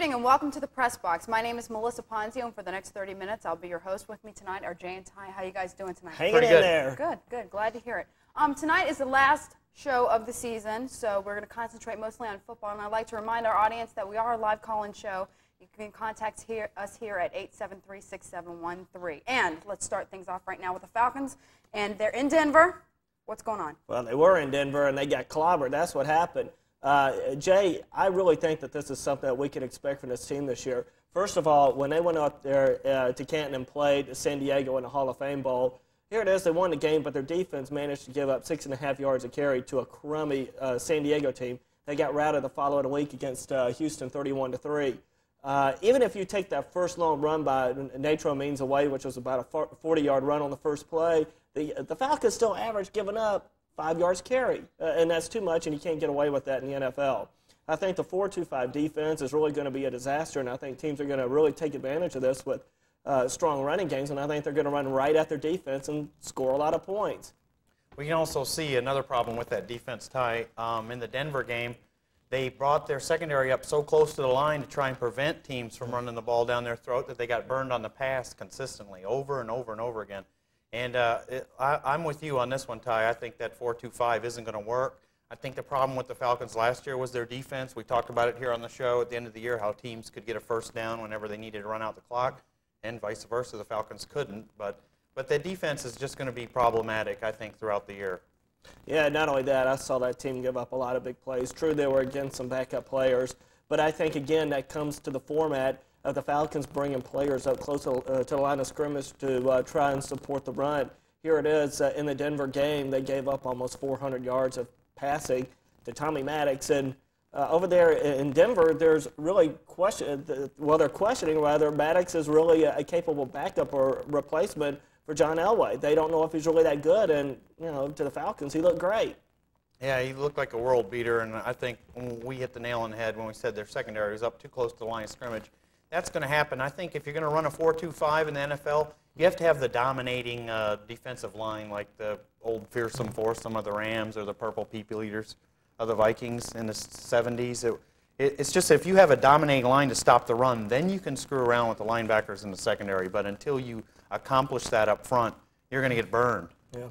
evening and welcome to the Press Box. My name is Melissa Ponzio, and for the next 30 minutes, I'll be your host. With me tonight are Jay and Ty. How you guys doing tonight? Hanging in there. Good, good. Glad to hear it. Tonight is the last show of the season, so we're going to concentrate mostly on football. And I'd like to remind our audience that we are a live call-in show. You can contact us here at 873-6713. And let's start things off right now with the Falcons. And they're in Denver. What's going on? Well, they were in Denver, and they got clobbered. That's what happened. Jay, I really think that this is something that we can expect from this team this year. First of all, when they went out there to Canton and played San Diego in the Hall of Fame Bowl, here it is, they won the game, but their defense managed to give up 6.5 yards a carry to a crummy San Diego team. They got routed the following week against Houston 31-3. Even if you take that first long run by Natro Means away, which was about a 40-yard run on the first play, the Falcons still average giving up 5 yards carry, and that's too much, and you can't get away with that in the NFL. I think the 4-2-5 defense is really going to be a disaster, and I think teams are going to really take advantage of this with strong running games, and I think they're going to run right at their defense and score a lot of points. We can also see another problem with that defense, Ty. In the Denver game, they brought their secondary up so close to the line to try and prevent teams from running the ball down their throat that they got burned on the pass consistently over and over and over again. And I'm with you on this one, Ty. I think that 4-2-5 isn't going to work. I think the problem with the Falcons last year was their defense. We talked about it here on the show at the end of the year, how teams could get a first down whenever they needed to run out the clock, and vice versa, the Falcons couldn't. But the defense is just going to be problematic, I think, throughout the year. Yeah, not only that, I saw that team give up a lot of big plays. True, they were against some backup players, but I think, again, that comes to the format of the Falcons bringing players up close to the line of scrimmage to try and support the run. Here it is in the Denver game. They gave up almost 400 yards of passing to Tommy Maddox. And over there in Denver, there's really they're questioning whether Maddox is really a capable backup or replacement for John Elway. They don't know if he's really that good. And, you know, to the Falcons, he looked great. Yeah, he looked like a world beater. And I think we hit the nail on the head when we said their secondary was up too close to the line of scrimmage. That's going to happen. I think if you're going to run a 4-2-5 in the NFL, you have to have the dominating defensive line like the old fearsome foursome of the Rams or the purple people eaters of the Vikings in the 70s. It's just if you have a dominating line to stop the run, then you can screw around with the linebackers in the secondary. But until you accomplish that up front, you're going to get burned. Yeah.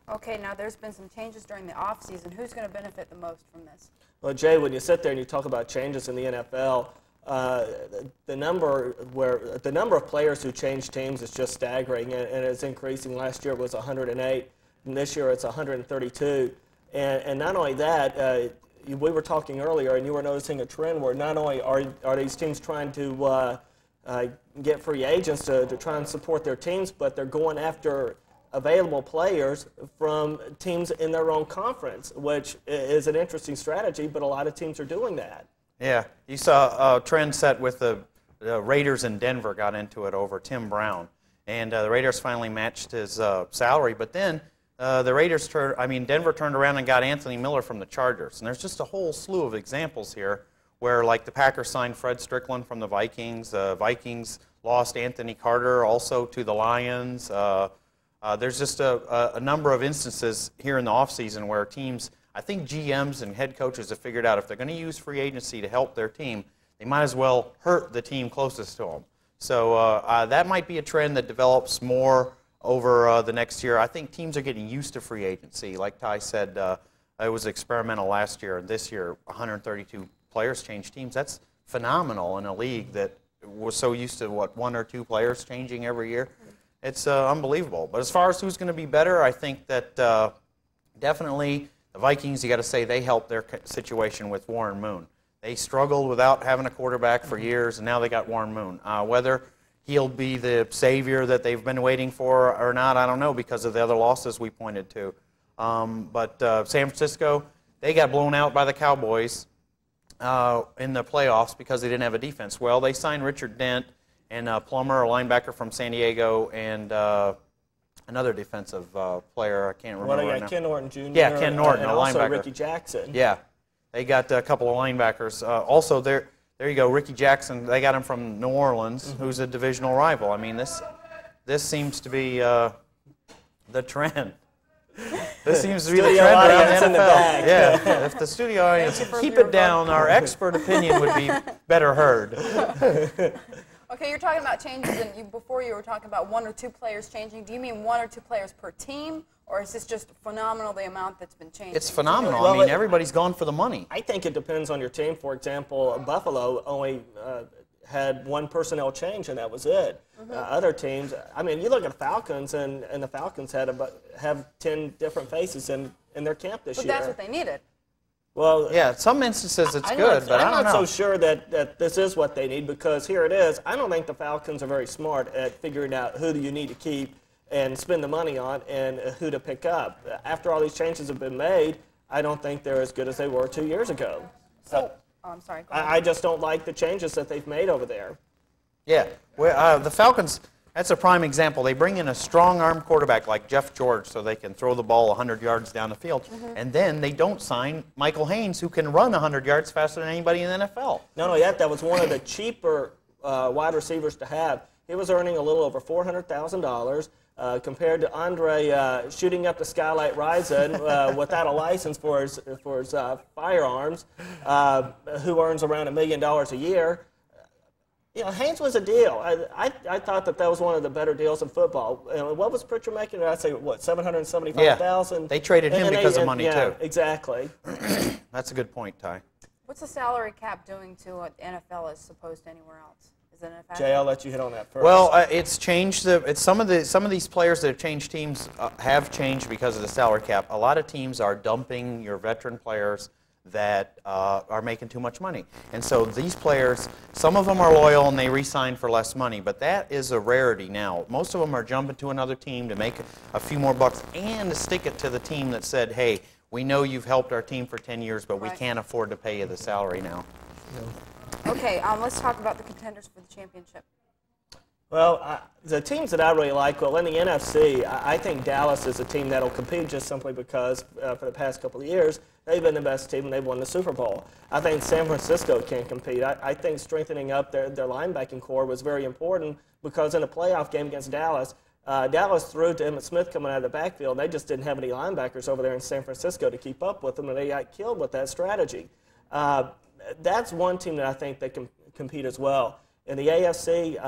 Okay, now there's been some changes during the offseason. Who's going to benefit the most from this? Well, Jay, when you sit there and you talk about changes in the NFL, the number of players who change teams is just staggering, and it's increasing. Last year it was 108, and this year it's 132. And not only that, we were talking earlier, and you were noticing a trend where not only are these teams trying to get free agents to try and support their teams, but they're going after available players from teams in their own conference, which is an interesting strategy, but a lot of teams are doing that. Yeah, you saw a trend set with the Raiders in Denver got into it over Tim Brown, and the Raiders finally matched his salary. But then Denver turned around and got Anthony Miller from the Chargers. And there's just a whole slew of examples here where, like, the Packers signed Fred Strickland from the Vikings. Vikings lost Anthony Carter also to the Lions. There's just a number of instances here in the offseason where teams, I think GMs and head coaches have figured out if they're going to use free agency to help their team, they might as well hurt the team closest to them. So that might be a trend that develops more over the next year. I think teams are getting used to free agency. Like Ty said, it was experimental last year, and this year 132 players changed teams. That's phenomenal in a league that was so used to, what, 1 or 2 players changing every year. It's unbelievable. But as far as who's going to be better, I think that definitely the Vikings, you got to say, they helped their situation with Warren Moon. They struggled without having a quarterback for years, and now they got Warren Moon. Whether he'll be the savior that they've been waiting for or not, I don't know, because of the other losses we pointed to. But San Francisco, they got blown out by the Cowboys in the playoffs because they didn't have a defense. Well, they signed Richard Dent and Plummer, a linebacker from San Diego, and another defensive player, I can't remember right now. Ken Norton Jr. Yeah, Ken Norton, and a also linebacker. Ricky Jackson. Yeah, they got a couple of linebackers. Also, there you go, Ricky Jackson. They got him from New Orleans, who's a divisional rival. I mean, this seems to be the trend. This seems to be the Studio trend around audience the in the NFL. back. Yeah, if the studio audience keep it down, our expert opinion would be better heard. Okay, you're talking about changes, and before you were talking about 1 or 2 players changing. Do you mean 1 or 2 players per team, or is this just phenomenal, the amount that's been changed? It's phenomenal. Well, I mean, everybody's gone for the money. I think it depends on your team. For example, Buffalo only had 1 personnel change, and that was it. Other teams, I mean, you look at the Falcons, and the Falcons have 10 different faces in their camp this year. But that's what they needed. Well, Yeah, in some instances it's good, but I don't know. I'm not so sure that this is what they need, because here it is. I don't think the Falcons are very smart at figuring out who do you need to keep and spend the money on and who to pick up. After all these changes have been made, I don't think they're as good as they were 2 years ago. So, I'm sorry. Go ahead. I just don't like the changes that they've made over there. Yeah, well, the Falcons, that's a prime example. They bring in a strong-arm quarterback like Jeff George so they can throw the ball 100 yards down the field. And then they don't sign Michael Haynes, who can run 100 yards faster than anybody in the NFL. Not only that was one of the cheaper wide receivers to have. He was earning a little over $400,000 compared to Andre shooting up the skylight rising without a license for his firearms, who earns around $1 million a year. You know, Haynes was a deal. I thought that was one of the better deals in football. What was Pritchard making? I'd say, what, $775,000? Yeah, they traded him because of money, too. Yeah, exactly. That's a good point, Ty. What's the salary cap doing to what the NFL is opposed to anywhere else? Is it an effect? Jay, I'll let you hit on that first. Well, it's changed. It's some of these players that have changed teams have changed because of the salary cap. A lot of teams are dumping your veteran players that are making too much money. And so these players, some of them are loyal and they re-sign for less money, but that is a rarity now. Most of them are jumping to another team to make a few more bucks and to stick it to the team that said, hey, we know you've helped our team for 10 years, but we can't afford to pay you the salary now. Okay, let's talk about the contenders for the championship. Well, the teams that I really like, well, in the NFC, I think Dallas is a team that will compete just simply because for the past couple of years, they've been the best team and they've won the Super Bowl. I think San Francisco can compete. I think strengthening up their linebacking core was very important because in a playoff game against Dallas, Dallas threw to Emmitt Smith coming out of the backfield. They just didn't have any linebackers over there in San Francisco to keep up with them, and they got killed with that strategy. That's one team that I think that can compete as well. In the AFC,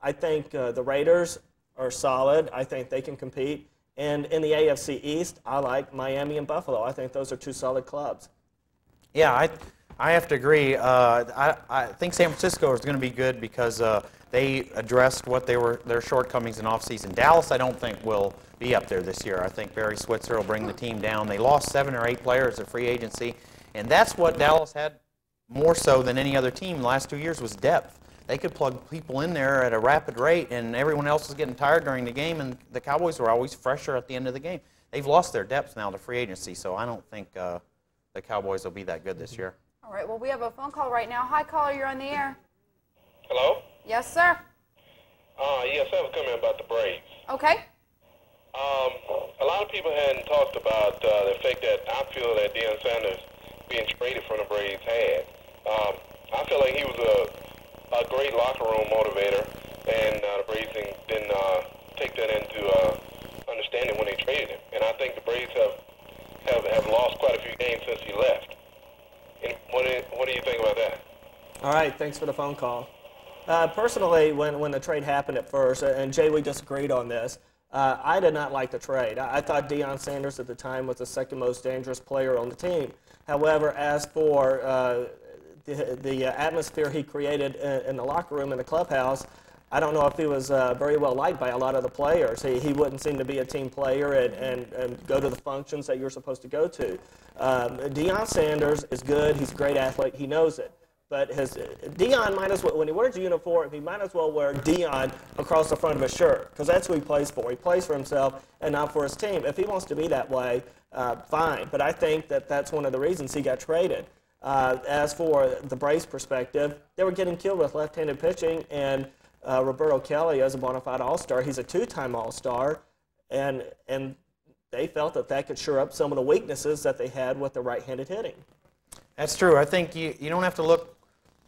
I think the Raiders are solid. I think they can compete. And in the AFC East, I like Miami and Buffalo. I think those are 2 solid clubs. Yeah, I have to agree. I think San Francisco is going to be good because they addressed what their shortcomings in offseason. Dallas, I don't think, will be up there this year. I think Barry Switzer will bring the team down. They lost 7 or 8 players at free agency, and that's what Dallas had more so than any other team the last 2 years was depth. They could plug people in there at a rapid rate, and everyone else was getting tired during the game, and the Cowboys were always fresher at the end of the game. They've lost their depth now to free agency, so I don't think the Cowboys will be that good this year. All right, well, we have a phone call right now. Hi, caller, you're on the air. Hello? Yes, sir. Yes, I was coming about the Braves. Okay. A lot of people hadn't talked about the effect that I feel that Deion Sanders being traded from the Braves had. I feel like he was a great locker room motivator, and the Braves didn't take that into understanding when they traded him. And I think the Braves have lost quite a few games since he left. And what do you think about that? All right, thanks for the phone call. Personally, when the trade happened at first, and Jay, we disagreed on this, I did not like the trade. I thought Deion Sanders at the time was the second most dangerous player on the team. However, as for the atmosphere he created in the locker room in the clubhouse, I don't know if he was very well liked by a lot of the players. He wouldn't seem to be a team player and go to the functions that you're supposed to go to. Deion Sanders is good. He's a great athlete. He knows it. But Deion might as well, when he wears a uniform, he might as well wear Deion across the front of his shirt, because that's who he plays for. He plays for himself and not for his team. If he wants to be that way, fine. But I think that's one of the reasons he got traded. As for the Braves' perspective, they were getting killed with left-handed pitching, and Roberto Kelly is a bona fide all-star. He's a 2-time all-star, and they felt that could shore up some of the weaknesses that they had with the right-handed hitting. That's true. I think you don't have to look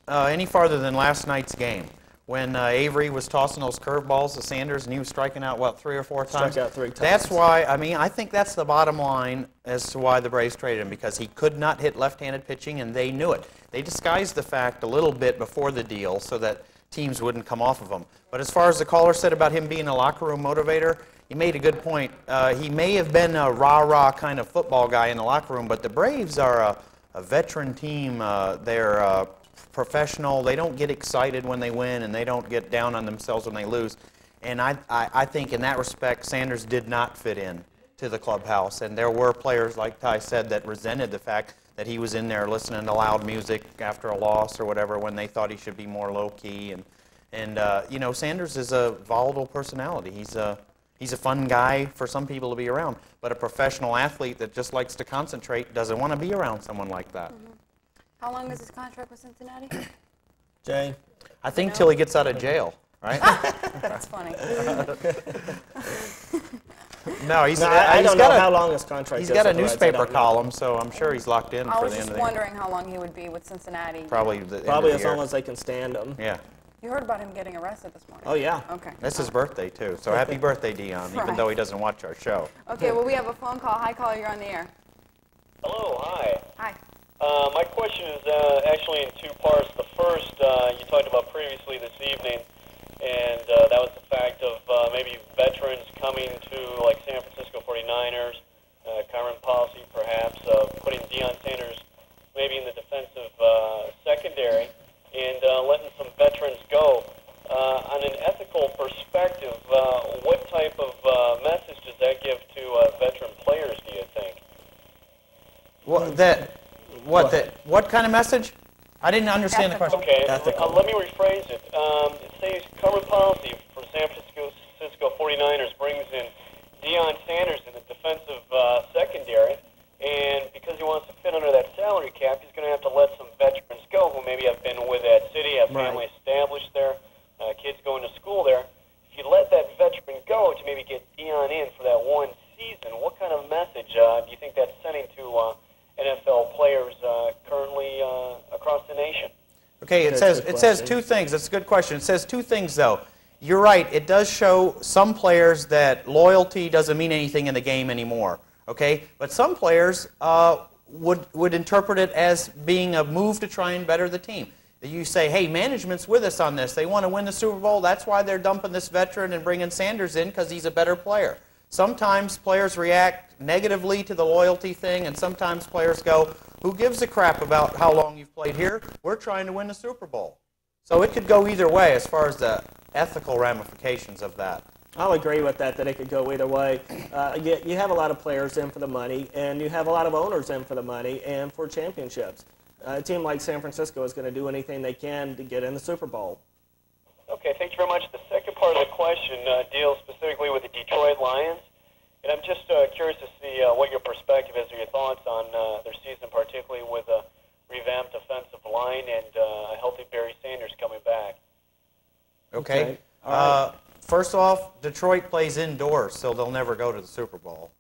any farther than last night's game, when Avery was tossing those curveballs to Sanders and he was striking out, what, 3 or 4 times? Struck out 3 times. That's why, I mean, I think that's the bottom line as to why the Braves traded him, because he could not hit left-handed pitching, and they knew it. They disguised the fact a little bit before the deal so that teams wouldn't come off of him. But as far as the caller said about him being a locker room motivator, he made a good point. He may have been a rah-rah kind of football guy in the locker room, but the Braves are a veteran team. They're professional. They don't get excited when they win, and they don't get down on themselves when they lose. And I think in that respect, Sanders did not fit in to the clubhouse. And there were players, like Ty said, that resented the fact that he was in there listening to loud music after a loss or whatever when they thought he should be more low-key. And you know, Sanders is a volatile personality. He's a fun guy for some people to be around. But a professional athlete that just likes to concentrate doesn't want to be around someone like that. Mm-hmm. How long is his contract with Cincinnati? Jay? I think till he gets out of jail, right? That's funny. No, he's I don't know got how long his contract is. He's got a with the Reds. I newspaper don't know. column, so I'm sure he's locked in I for was the end just of the year. wondering how long he would be with Cincinnati. Probably the end Probably of as the year. long as they can stand him. Yeah. You heard about him getting arrested this morning. Oh, yeah. Okay. That's his birthday, too. So happy birthday, Dion, even Right. though he doesn't watch our show. Okay, well, we have a phone call. Hi, caller, you're on the air. Hello, hi. Hi. My question is actually in 2 parts. The first, you talked about previously this evening, and that was the fact of maybe veterans coming to, like, San Francisco 49ers, current policy perhaps of putting Deion Sanders maybe in the defensive secondary and letting some veterans go. On an ethical perspective, what type of message does that give to veteran players, do you think? What kind of message? I didn't understand the question. Okay, Ethical. let me rephrase it. It says current policy for San Francisco 49ers brings in Deion Sanders in the defensive secondary, and because he wants to fit under that salary cap, he's going to have to let some veterans go who maybe have been with that city, have Right. family established there, kids going to school there. If you let that veteran go to maybe get Deion in for that one season, what kind of message do you think that's sending to NFL players currently across the nation? Okay, it That's a says good it says question. 2 things. That's a good question. It says 2 things, though. You're right. It does show some players that loyalty doesn't mean anything in the game anymore. Okay, but some players would interpret it as being a move to try and better the team. You say, hey, management's with us on this. They want to win the Super Bowl. That's why they're dumping this veteran and bringing Sanders in, because he's a better player. Sometimes players react negatively to the loyalty thing, and sometimes players go, who gives a crap about how long you've played here? We're trying to win the Super Bowl. So it could go either way as far as the ethical ramifications of that. I'll agree with that it could go either way. You have a lot of players in for the money, and you have a lot of owners in for the money and for championships. A team like San Francisco is going to do anything they can to get in the Super Bowl. Okay, thank you very much. The second part of the question deals specifically with the Detroit Lions. And I'm just curious to see what your perspective is or your thoughts on their season, particularly with a revamped offensive line and a healthy Barry Sanders coming back. Okay. All right. First off, Detroit plays indoors, so they'll never go to the Super Bowl.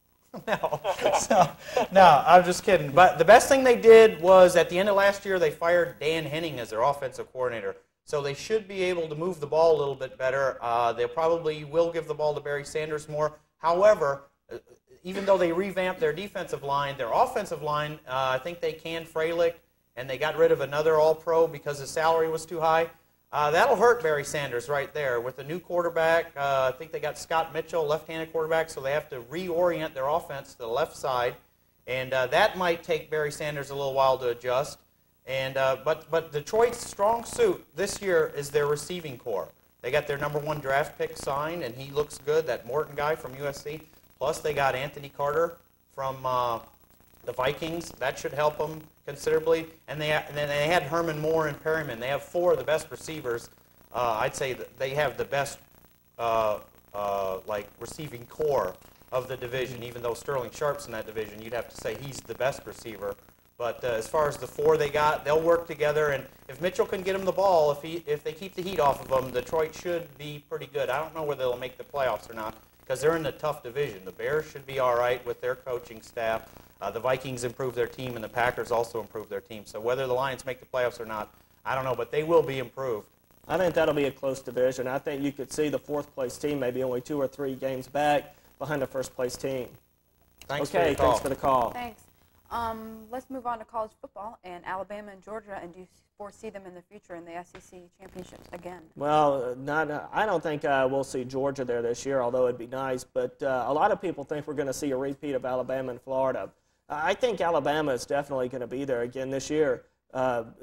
No, I'm just kidding. But the best thing they did was at the end of last year, they fired Dan Henning as their offensive coordinator. So they should be able to move the ball a little bit better. They probably will give the ball to Barry Sanders more. However, even though they revamped their defensive line, their offensive line, I think they canned Fralick, and they got rid of another All-Pro because his salary was too high. That'll hurt Barry Sanders right there. With the new quarterback, I think they got Scott Mitchell, left-handed quarterback, so they have to reorient their offense to the left side. And that might take Barry Sanders a little while to adjust. And but Detroit's strong suit this year is their receiving core. They got their #1 draft pick signed, and he looks good, that Morton guy from USC. Plus, they got Anthony Carter from the Vikings. That should help them considerably. And then they had Herman Moore and Perryman. They have 4 of the best receivers. I'd say that they have the best like receiving core of the division. Even though Sterling Sharp's in that division, you'd have to say he's the best receiver. But as far as the 4 they got, they'll work together. And if Mitchell can get him the ball, if they keep the heat off of them, Detroit should be pretty good. I don't know whether they'll make the playoffs or not because they're in a tough division. The Bears should be all right with their coaching staff. The Vikings improved their team, and the Packers also improved their team. So whether the Lions make the playoffs or not, I don't know, but they will be improved. I think that'll be a close division. I think you could see the fourth-place team maybe only 2 or 3 games back behind the first-place team. Thanks okay, for the call. thanks for the call. Thanks. Let's move on to college football and Alabama and Georgia. And do you foresee them in the future in the SEC championship again? Well, I don't think we'll see Georgia there this year, although it'd be nice. But a lot of people think we're going to see a repeat of Alabama and Florida. I think Alabama is definitely going to be there again this year.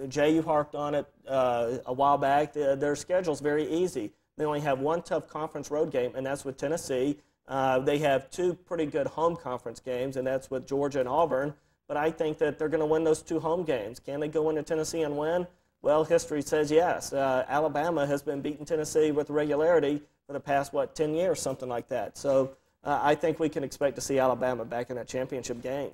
Jay, you harped on it a while back. Their schedule's very easy. They only have one tough conference road game, and that's with Tennessee. They have 2 pretty good home conference games, and that's with Georgia and Auburn. But I think that they're going to win those 2 home games. Can they go into Tennessee and win? Well, history says yes. Alabama has been beating Tennessee with regularity for the past, 10 years, something like that. So I think we can expect to see Alabama back in that championship game.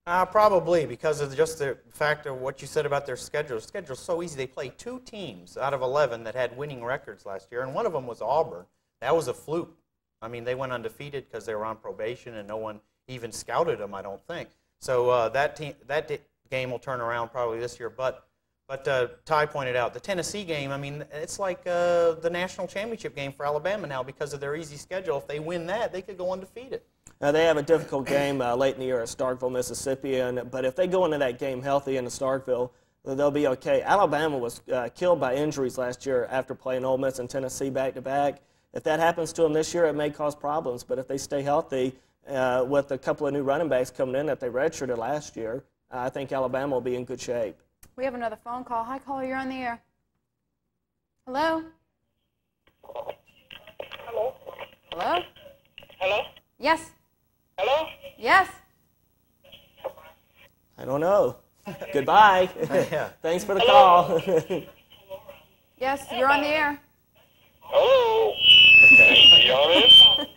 Probably, because of just the fact of what you said about their schedule. Their schedule's so easy. They play 2 teams out of 11 that had winning records last year, and one of them was Auburn. That was a fluke. I mean, they went undefeated because they were on probation, and no one even scouted them, I don't think. So that game will turn around probably this year. But Ty pointed out, the Tennessee game, I mean, it's like the national championship game for Alabama now because of their easy schedule. If they win that, they could go undefeated. They have a difficult game late in the year at Starkville, Mississippi. But if they go into that game healthy in Starkville, they'll be okay. Alabama was killed by injuries last year after playing Ole Miss and Tennessee back-to-back. If that happens to them this year, it may cause problems. But if they stay healthy, with a couple of new running backs coming in that they redshirted last year, I think Alabama will be in good shape. We have another phone call. Hi, caller, you're on the air. Hello? Hello? Hello? Hello? Yes. Hello? Yes. I don't know. Goodbye. Yeah. Thanks for the call. Yes, you're on the air. Hello? Okay. Dione?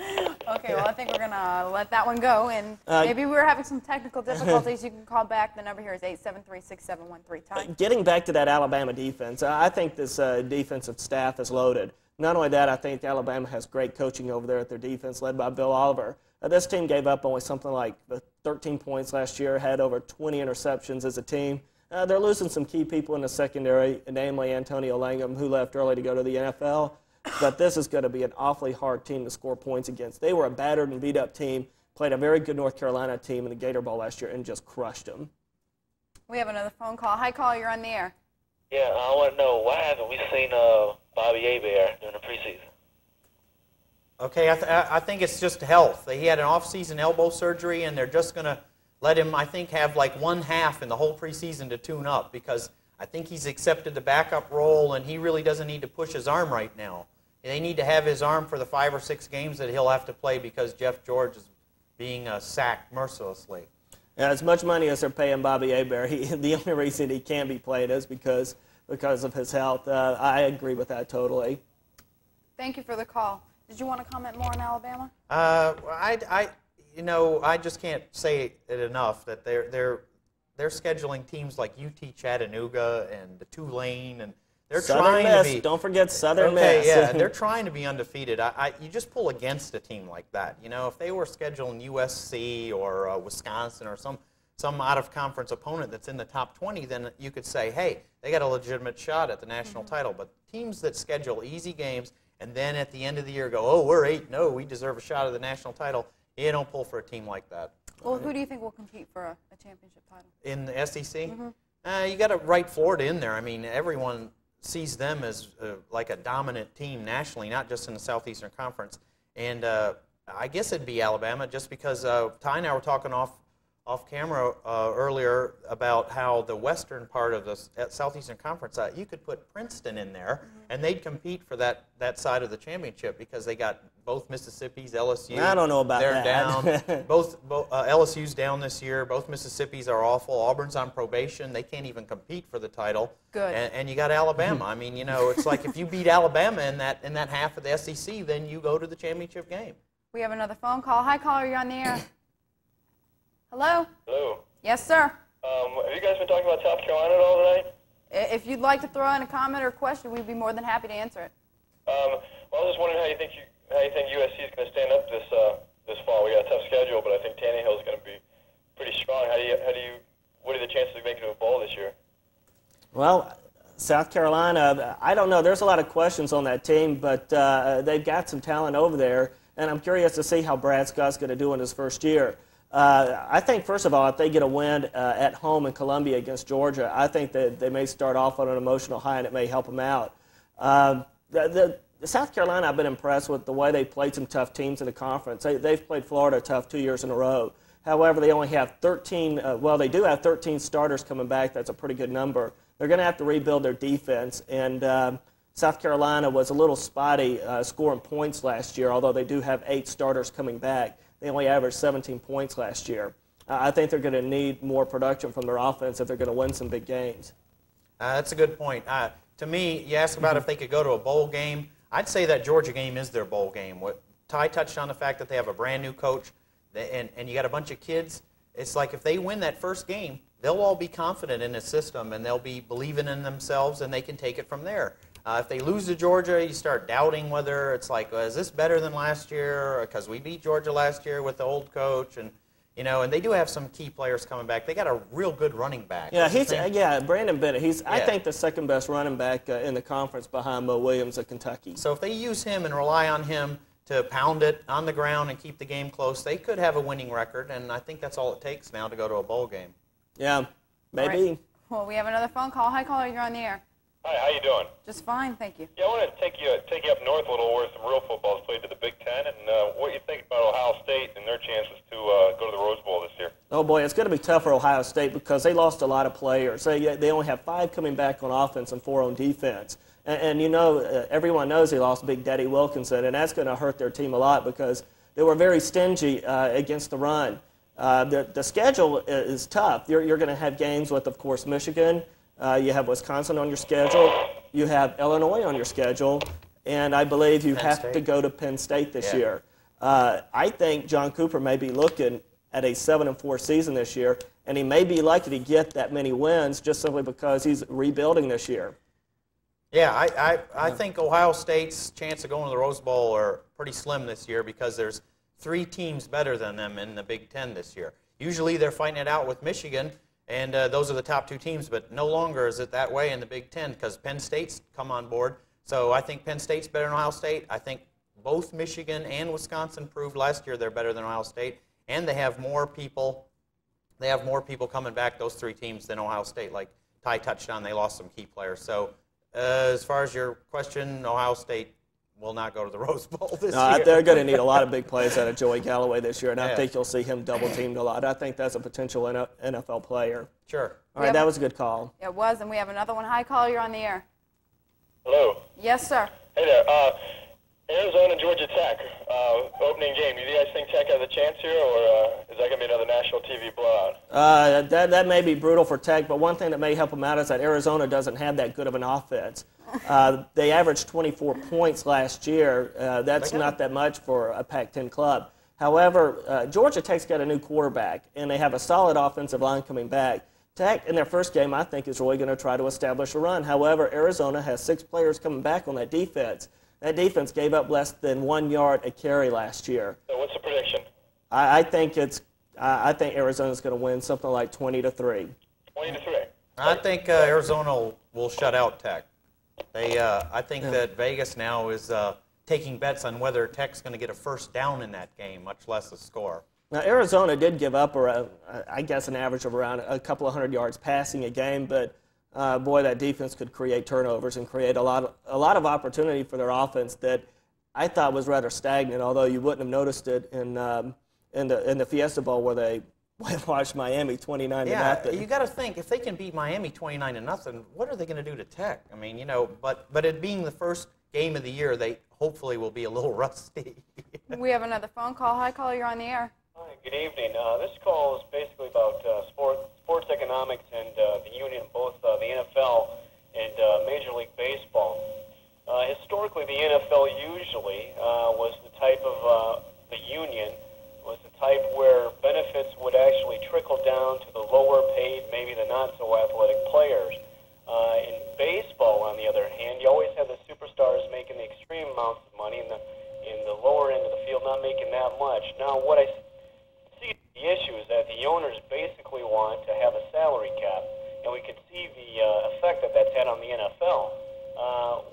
Okay, well, I think we're going to let that one go. And maybe we're having some technical difficulties. You can call back. The number here is 873-6713. Getting back to that Alabama defense, I think this defensive staff is loaded. Not only that, I think Alabama has great coaching over there at their defense, led by Bill Oliver. This team gave up only something like 13 points last year, had over 20 interceptions as a team. They're losing some key people in the secondary, namely Antonio Langham, who left early to go to the NFL. But this is going to be an awfully hard team to score points against. They were a battered and beat-up team, played a very good North Carolina team in the Gator Bowl last year, and just crushed them. We have another phone call. Hi, caller, you're on the air. Yeah, I want to know, why haven't we seen Bobby Hebert during the preseason? Okay, I think it's just health. He had an off-season elbow surgery, and they're just going to let him, I think, have like 1/2 in the whole preseason to tune up, because I think he's accepted the backup role, and he really doesn't need to push his arm right now. They need to have his arm for the 5 or 6 games that he'll have to play because Jeff George is being sacked mercilessly. As much money as they're paying Bobby Hebert, the only reason he can't be played is because of his health. I agree with that totally. Thank you for the call. Did you want to comment more on Alabama? I just can't say it enough that they're scheduling teams like UT Chattanooga and the Tulane, and they're Southern trying Miss. to be. Don't forget Southern okay, Miss. Yeah, they're trying to be undefeated. You just pull against a team like that. You know, if they were scheduling USC or Wisconsin or some out-of-conference opponent that's in the top 20, then you could say, hey, they got a legitimate shot at the national title. But teams that schedule easy games and then at the end of the year go, oh, we're 8-0, we deserve a shot at the national title, you don't pull for a team like that. Well, who do you think will compete for a championship title? In the SEC? You got to write Florida in there. I mean, everyone sees them as like a dominant team nationally, not just in the Southeastern Conference. And I guess it'd be Alabama, just because Ty and I were talking off camera earlier about how the western part of the Southeastern Conference, you could put Princeton in there, and they'd compete for that side of the championship because they got both Mississippi's, LSU. I don't know about they're that. down. both LSU's down this year. Both Mississippi's are awful. Auburn's on probation. They can't even compete for the title. Good. And you got Alabama. I mean, you know, it's like if you beat Alabama in that half of the SEC, then you go to the championship game. We have another phone call. Hi, caller, you're on the air. Hello? Hello. Yes, sir. Have you guys been talking about South Carolina at all tonight? If you'd like to throw in a comment or question, we'd be more than happy to answer it. Well, I was just wondering how you think USC is going to stand up this fall. We got a tough schedule, but I think Tannehill is going to be pretty strong. What are the chances of making it to a bowl this year? Well, South Carolina, I don't know. There's a lot of questions on that team, but they've got some talent over there, and I'm curious to see how Brad Scott's going to do in his first year. I think, first of all, if they get a win at home in Columbia against Georgia, I think that they may start off on an emotional high, and it may help them out. The South Carolina, I've been impressed with the way they played some tough teams in the conference. They've played Florida tough 2 years in a row. However, they only have 13, they do have 13 starters coming back. That's a pretty good number. They're going to have to rebuild their defense, and South Carolina was a little spotty scoring points last year, although they do have 8 starters coming back. They only averaged 17 points last year. I think they're going to need more production from their offense if they're going to win some big games. That's a good point. To me, you asked about if they could go to a bowl game. I'd say that Georgia game is their bowl game. Ty touched on the fact that they have a brand-new coach, and you got a bunch of kids. It's like if they win that first game, they'll all be confident in the system, and they'll be believing in themselves, and they can take it from there. If they lose to Georgia, you start doubting whether it's like, is this better than last year? Because we beat Georgia last year with the old coach, and they do have some key players coming back. They got a real good running back. Yeah, Brandon Bennett. I think the second best running back in the conference behind Mo Williams at Kentucky. So if they use him and rely on him to pound it on the ground and keep the game close, they could have a winning record, and I think that's all it takes now to go to a bowl game. Yeah, maybe. Right. Well, we have another phone call. Hi, caller, you're on the air. Hi, how you doing? Just fine, thank you. Yeah, I want to take you up north a little where some real football is played to the Big Ten, and what you think about Ohio State and their chances to go to the Rose Bowl this year. Oh, boy, it's going to be tough for Ohio State because they lost a lot of players. They only have 5 coming back on offense and 4 on defense. And everyone knows they lost Big Daddy Wilkinson, and that's going to hurt their team a lot because they were very stingy against the run. The schedule is tough. You're going to have games with, of course, Michigan. You have Wisconsin on your schedule. You have Illinois on your schedule. And I believe you have to go to Penn State this year. I think John Cooper may be looking at a 7-4 season this year, and he may be likely to get that many wins just simply because he's rebuilding this year. Yeah, I think Ohio State's chance of going to the Rose Bowl are pretty slim this year because there's 3 teams better than them in the Big Ten this year. Usually they're fighting it out with Michigan, and those are the top 2 teams, but no longer is it that way in the Big Ten because Penn State's come on board. So I think Penn State's better than Ohio State. I think both Michigan and Wisconsin proved last year they're better than Ohio State, and they have more people. They have more people coming back, those 3 teams, than Ohio State. Like Ty touched on, they lost some key players. So as far as your question, Ohio State will not go to the Rose Bowl this year. They're going to need a lot of big plays out of Joey Galloway this year, and I think you'll see him double-teamed a lot. I think that's a potential NFL player. Sure. All right, that was a good call. It was, and we have another one. Hi, caller, you're on the air. Hello. Yes, sir. Hey there. Arizona, Georgia Tech, opening game. Do you guys think Tech has a chance here, or is that going to be another national TV blowout? That may be brutal for Tech, but one thing that may help them out is that Arizona doesn't have that good of an offense. They averaged 24 points last year. That's not that much for a Pac-10 club. However, Georgia Tech's got a new quarterback, and they have a solid offensive line coming back. Tech, in their first game, I think, is really going to try to establish a run. However, Arizona has 6 players coming back on that defense. That defense gave up less than 1 yard a carry last year. So what's the prediction? I think Arizona's going to win something like 20-3. 20-3. I think Arizona will shut out Tech. I think that Vegas now is taking bets on whether Tech's going to get a first down in that game, much less a score. Now, Arizona did give up, I guess, an average of around a couple of hundred yards passing a game, but boy, that defense could create turnovers and create a lot of opportunity for their offense that I thought was rather stagnant. Although you wouldn't have noticed it in the Fiesta Bowl where they watched Miami 29-0. Yeah, you got to think if they can beat Miami 29-0, what are they going to do to Tech? I mean, but it being the first game of the year, they hopefully will be a little rusty. We have another phone call. Hi, caller, you're on the air. Hi, good evening. This call is basically about sports economics and the union, both the NFL and Major League Baseball. Historically, the NFL usually was the type of the union was the type where benefits would actually trickle down to the lower paid, maybe the not so athletic players. In baseball, on the other hand, you always have the superstars making the extreme amounts of money, and the lower end of the field not making that much. Now, what I see the issue is that the owners basically want to have a salary cap, and we could see the effect that that's had on the NFL.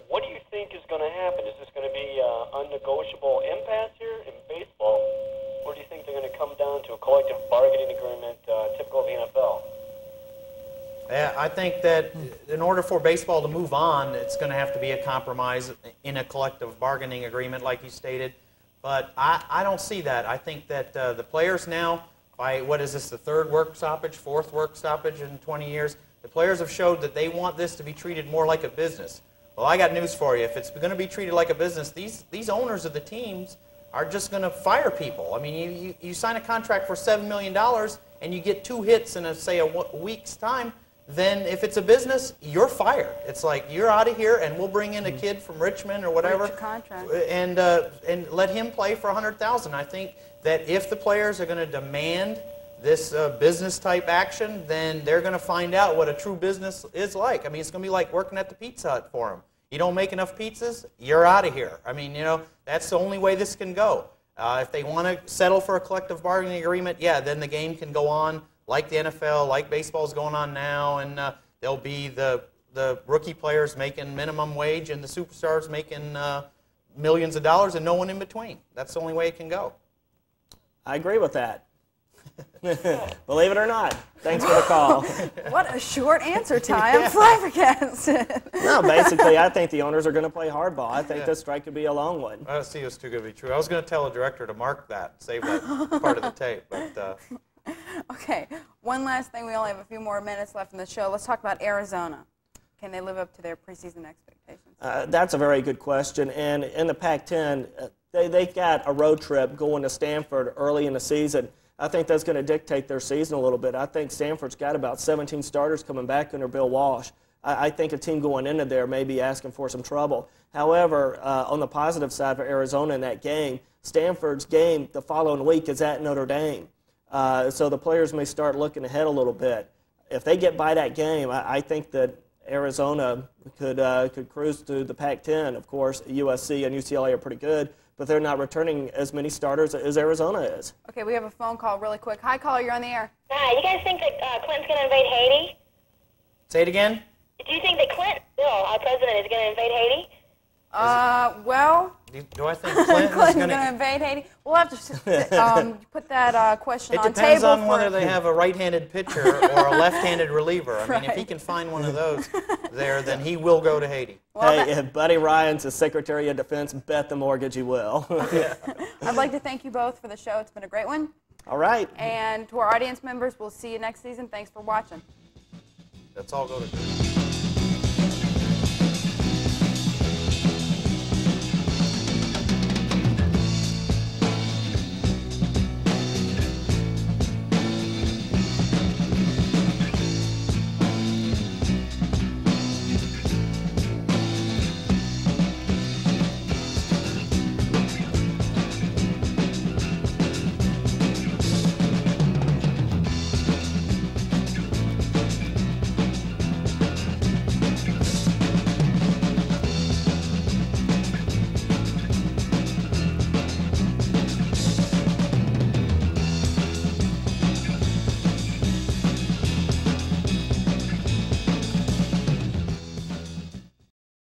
What do you think is going to happen? Is this going to be unnegotiable impasse here in baseball, or do you think they're going to come down to a collective bargaining agreement typical of the NFL? Yeah, I think that in order for baseball to move on, it's going to have to be a compromise in a collective bargaining agreement, like you stated. But I don't see that. I think that the players now, by what is this, the third work stoppage, fourth work stoppage in 20 years, the players have showed that they want this to be treated more like a business. Well, I got news for you. If it's going to be treated like a business, these owners of the teams are just going to fire people. I mean, you sign a contract for $7 million and you get 2 hits in, say, a week's time, then if it's a business, you're fired. It's like, you're out of here, and we'll bring in a kid from Richmond or whatever and let him play for $100,000. I think that if the players are going to demand this business-type action, then they're going to find out what a true business is like. I mean, it's going to be like working at the Pizza Hut for them. You don't make enough pizzas, you're out of here. I mean, you know, that's the only way this can go. If they want to settle for a collective bargaining agreement, yeah, then the game can go on like the NFL, like baseball's going on now, and there'll be the rookie players making minimum wage and the superstars making millions of dollars and no one in between. That's the only way it can go. I agree with that. Believe it or not. Thanks for the call. What a short answer, Ty. I'm flabbergasted. No, basically, I think the owners are going to play hardball. I think this strike could be a long one. I see it's too good to be true. I was going to tell the director to mark that, save that part of the tape. But okay, one last thing. We only have a few more minutes left in the show. Let's talk about Arizona. Can they live up to their preseason expectations? That's a very good question. And in the Pac-10, they got a road trip going to Stanford early in the season. I think that's going to dictate their season a little bit. I think Stanford's got about 17 starters coming back under Bill Walsh. I think a team going into there may be asking for some trouble. However, on the positive side for Arizona in that game, Stanford's game the following week is at Notre Dame. So the players may start looking ahead a little bit. If they get by that game, I think that Arizona could cruise to the Pac-10. Of course, USC and UCLA are pretty good, but they're not returning as many starters as Arizona is. Okay, we have a phone call really quick. Hi, caller, you're on the air. Hi, you guys think that Clinton's going to invade Haiti? say it again? Do you think that Clinton, our president, is going to invade Haiti? Well, Do I think Clinton's going to invade Haiti? We'll have to put that question on table. It depends on whether they have a right-handed pitcher or a left-handed reliever. I mean, if he can find one of those there, then he will go to Haiti. Well, hey, if Buddy Ryan's the Secretary of Defense, bet the mortgage he will. I'd like to thank you both for the show. It's been a great one. All right. And to our audience members, we'll see you next season. Thanks for watching. Let's all go to